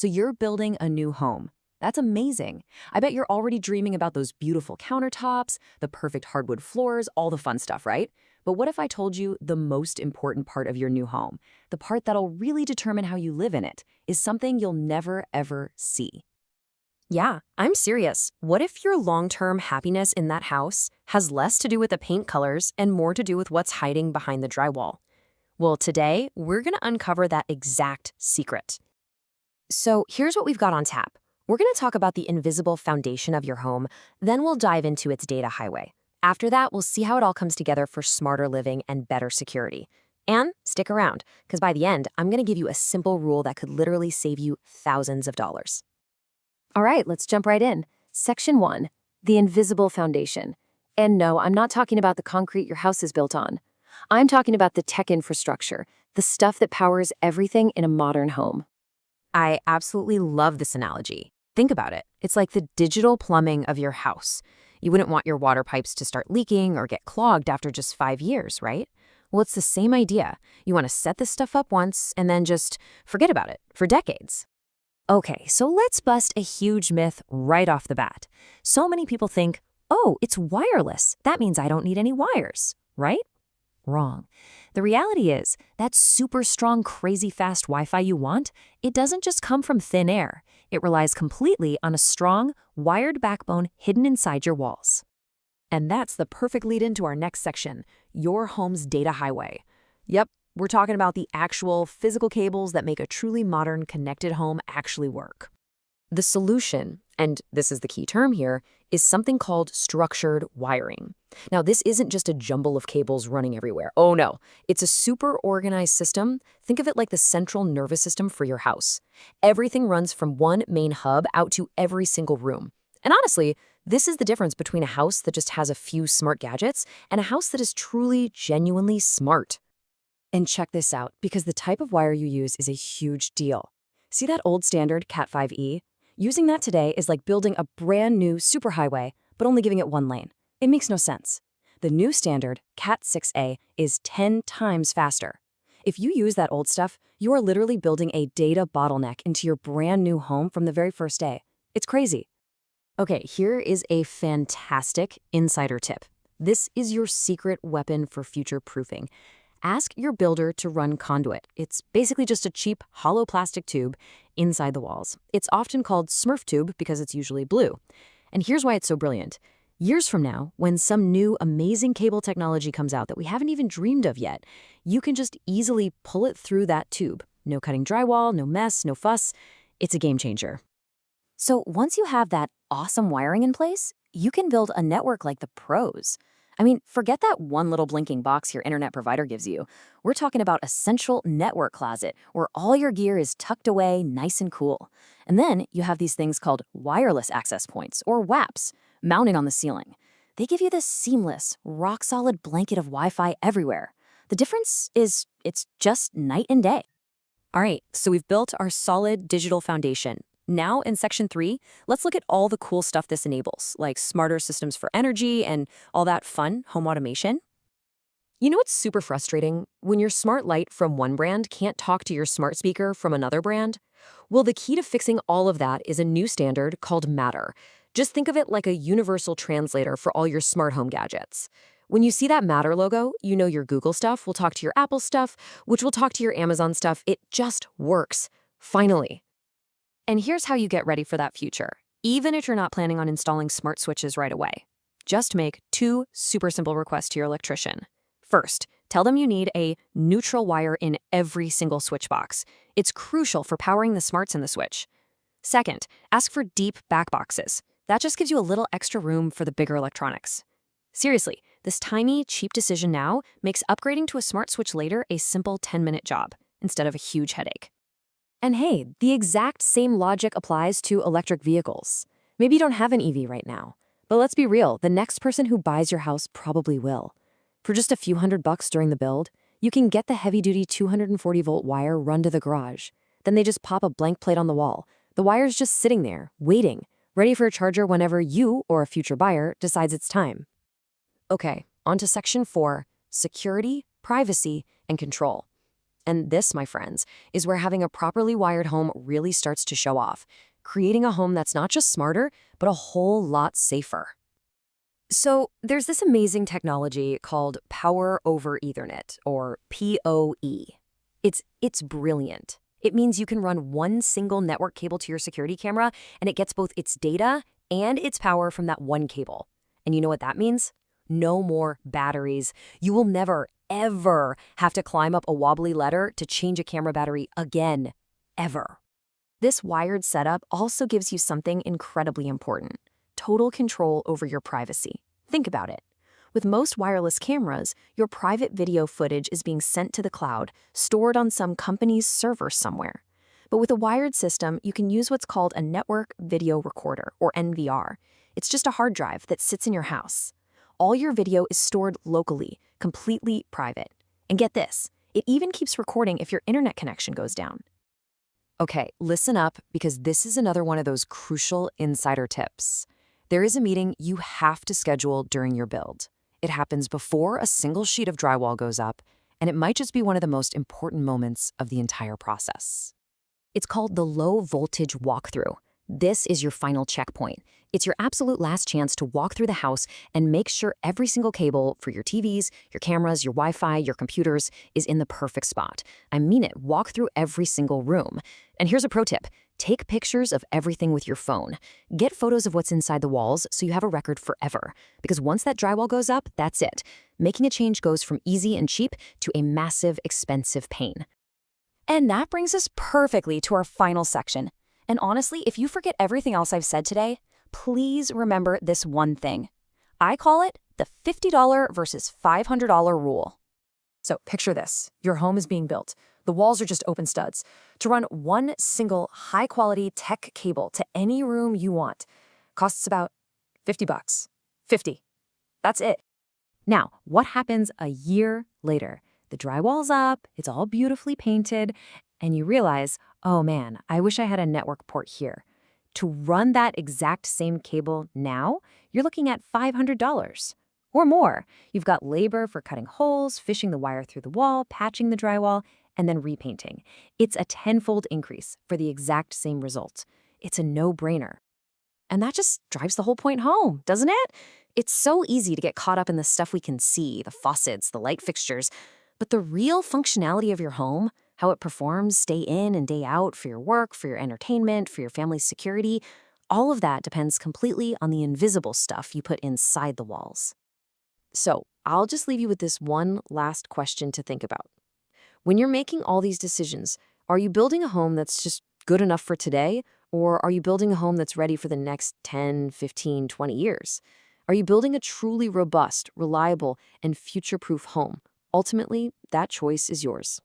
So you're building a new home. That's amazing. I bet you're already dreaming about those beautiful countertops, the perfect hardwood floors, all the fun stuff, right? But what if I told you the most important part of your new home, the part that'll really determine how you live in it, is something you'll never, ever see? Yeah, I'm serious. What if your long-term happiness in that house has less to do with the paint colors and more to do with what's hiding behind the drywall? Well, today, we're going to uncover that exact secret. So here's what we've got on tap. We're going to talk about the invisible foundation of your home, then we'll dive into its data highway. After that, we'll see how it all comes together for smarter living and better security. And stick around, because by the end, I'm going to give you a simple rule that could literally save you thousands of dollars. All right, let's jump right in. Section 1, the invisible foundation. And no, I'm not talking about the concrete your house is built on. I'm talking about the tech infrastructure, the stuff that powers everything in a modern home. I absolutely love this analogy. Think about it. It's like the digital plumbing of your house. You wouldn't want your water pipes to start leaking or get clogged after just 5 years, right? Well, it's the same idea. You want to set this stuff up once and then just forget about it for decades. Okay, so let's bust a huge myth right off the bat. So many people think, oh, it's wireless. That means I don't need any wires, right? Wrong. The reality is, that super strong, crazy fast Wi-Fi you want, it doesn't just come from thin air. It relies completely on a strong, wired backbone hidden inside your walls. And that's the perfect lead into our next section, your home's data highway. Yep, we're talking about the actual physical cables that make a truly modern connected home actually work. The solution, and this is the key term here, is something called structured wiring. Now, this isn't just a jumble of cables running everywhere. Oh no, it's a super organized system. Think of it like the central nervous system for your house. Everything runs from one main hub out to every single room. And honestly, this is the difference between a house that just has a few smart gadgets and a house that is truly, genuinely smart. And check this out, because the type of wire you use is a huge deal. See that old standard Cat5E? Using that today is like building a brand new superhighway, but only giving it one lane. It makes no sense. The new standard, Cat6A, is 10 times faster. If you use that old stuff, you are literally building a data bottleneck into your brand new home from the very first day. It's crazy. Okay, here is a fantastic insider tip. This is your secret weapon for future proofing. Ask your builder to run conduit. It's basically just a cheap, hollow plastic tube inside the walls. It's often called Smurf tube because it's usually blue. And here's why it's so brilliant. Years from now, when some new amazing cable technology comes out that we haven't even dreamed of yet, you can just easily pull it through that tube. No cutting drywall, no mess, no fuss. It's a game changer. So once you have that awesome wiring in place, you can build a network like the pros. I mean, forget that one little blinking box your internet provider gives you. We're talking about a central network closet where all your gear is tucked away nice and cool. And then you have these things called wireless access points, or WAPs, mounting on the ceiling. They give you this seamless, rock-solid blanket of Wi-Fi everywhere. The difference is it's just night and day. All right, so we've built our solid digital foundation. Now, in Section 3, let's look at all the cool stuff this enables, like smarter systems for energy and all that fun home automation. You know what's super frustrating? When your smart light from one brand can't talk to your smart speaker from another brand? Well, the key to fixing all of that is a new standard called Matter. Just think of it like a universal translator for all your smart home gadgets. When you see that Matter logo, you know your Google stuff will talk to your Apple stuff, which will talk to your Amazon stuff. It just works. Finally. And here's how you get ready for that future, even if you're not planning on installing smart switches right away. Just make 2 super simple requests to your electrician. First, tell them you need a neutral wire in every single switch box. It's crucial for powering the smarts in the switch. Second, ask for deep back boxes. That just gives you a little extra room for the bigger electronics. Seriously, this tiny, cheap decision now makes upgrading to a smart switch later a simple 10-minute job instead of a huge headache. And hey, the exact same logic applies to electric vehicles. Maybe you don't have an EV right now, but let's be real, the next person who buys your house probably will. For just a few $100 during the build, you can get the heavy-duty 240-volt wire run to the garage. Then they just pop a blank plate on the wall. The wire's just sitting there, waiting, ready for a charger whenever you or a future buyer decides it's time. Okay, on to Section 4, security, privacy, and control. And this, my friends, is where having a properly wired home really starts to show off, creating a home that's not just smarter, but a whole lot safer. So there's this amazing technology called Power over Ethernet, or PoE. It's brilliant. It means you can run one single network cable to your security camera, and it gets both its data and its power from that one cable. And you know what that means? No more batteries. You will never, ever have to climb up a wobbly ladder to change a camera battery again. Ever. This wired setup also gives you something incredibly important: total control over your privacy. Think about it. With most wireless cameras, your private video footage is being sent to the cloud, stored on some company's server somewhere. But with a wired system, you can use what's called a network video recorder, or NVR. It's just a hard drive that sits in your house. All your video is stored locally, completely private. And get this, it even keeps recording if your internet connection goes down. Okay, listen up, because this is another one of those crucial insider tips. There is a meeting you have to schedule during your build. It happens before a single sheet of drywall goes up, and it might just be one of the most important moments of the entire process. It's called the low voltage walkthrough. This is your final checkpoint. It's your absolute last chance to walk through the house and make sure every single cable for your TVs, your cameras, your Wi-Fi, your computers is in the perfect spot. I mean it, walk through every single room. And here's a pro tip. Take pictures of everything with your phone. Get photos of what's inside the walls so you have a record forever. Because once that drywall goes up, that's it. Making a change goes from easy and cheap to a massive, expensive pain. And that brings us perfectly to our final section. And honestly, if you forget everything else I've said today, please remember this one thing. I call it the $50 versus $500 rule. So picture this. Your home is being built. The walls are just open studs. To run one single high-quality tech cable to any room you want costs about $50. 50. That's it. Now, what happens a year later? The drywall's up, it's all beautifully painted, and you realize, oh man, I wish I had a network port here. To run that exact same cable now, you're looking at $500 or more. You've got labor for cutting holes, fishing the wire through the wall, patching the drywall, and then repainting. It's a tenfold increase for the exact same result. It's a no-brainer. And that just drives the whole point home, doesn't it? It's so easy to get caught up in the stuff we can see, the faucets, the light fixtures, but the real functionality of your home, how it performs day in and day out for your work, for your entertainment, for your family's security, all of that depends completely on the invisible stuff you put inside the walls. So I'll just leave you with this one last question to think about. When you're making all these decisions, are you building a home that's just good enough for today, or are you building a home that's ready for the next 10, 15, 20 years? Are you building a truly robust, reliable, and future-proof home? Ultimately, that choice is yours.